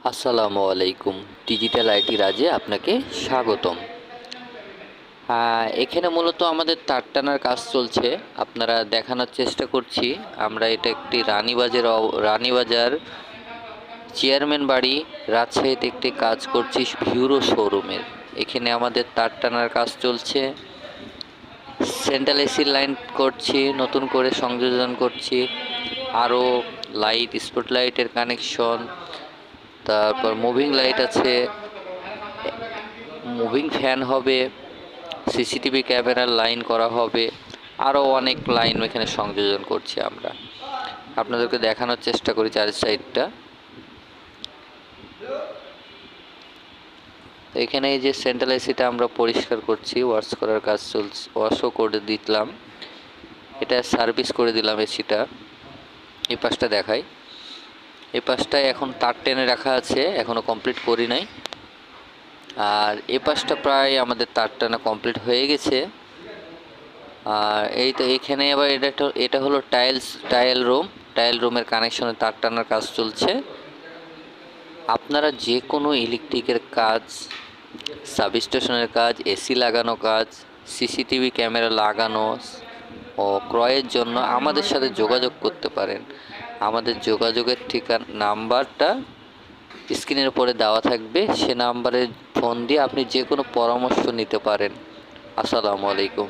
আসসালামু আলাইকুম। Digital IT রাজে আপনাকে স্বাগতম। এখানে মূলত আমাদের তার টানার কাজ চলছে। আপনারা দেখানোর চেষ্টা করছি। আমরা এটা একটি রানীবাজার চেয়ারম্যান বাড়ি রাজশাহীতে একটি কাজ করছি ভিউরো শোরুমের। এখানে আমাদের তার টানার কাজ চলছে। সেন্ট্রাল এসির লাইন করছি, নতুন করে সংযোজন করছি। আরও লাইট, স্পটলাইটের কানেকশন, তারপর মুভিং লাইট আছে, মুভিং ফ্যান হবে, সিসিটিভি ক্যামেরার লাইন করা হবে, আরও অনেক লাইন এখানে সংযোজন করছি আমরা। আপনাদেরকে দেখানোর চেষ্টা করি চার সাইডটা। এখানে এই যে সেন্ট্রাল এসিটা আমরা পরিষ্কার করছি, ওয়াশ করার কাজ চলছে, ওয়াশও করে দিলাম, এটা সার্ভিস করে দিলাম এসিটা। এই পাশটা দেখাই। এই পাশটায় এখন তার টেনে রাখা আছে, এখনও কমপ্লিট করি নাই। আর এই পাশটা প্রায় আমাদের তার টানা কমপ্লিট হয়ে গেছে। আর এই তো এখানে আবার এটা হলো টাইল রুমের কানেকশনে তার টানার কাজ চলছে। আপনারা যে কোনো ইলেকট্রিকের কাজ, সাবস্টেশনের কাজ, এসি লাগানো কাজ, সিসিটিভি ক্যামেরা লাগানো ও ক্রয়ের জন্য আমাদের সাথে যোগাযোগ করতে পারেন। আমাদের যোগাযোগের নাম্বারটা স্ক্রিনের উপরে দেওয়া থাকবে, সে নাম্বারে ফোন দিয়ে আপনি যে কোনো পরামর্শ নিতে পারেন। আসসালামু আলাইকুম।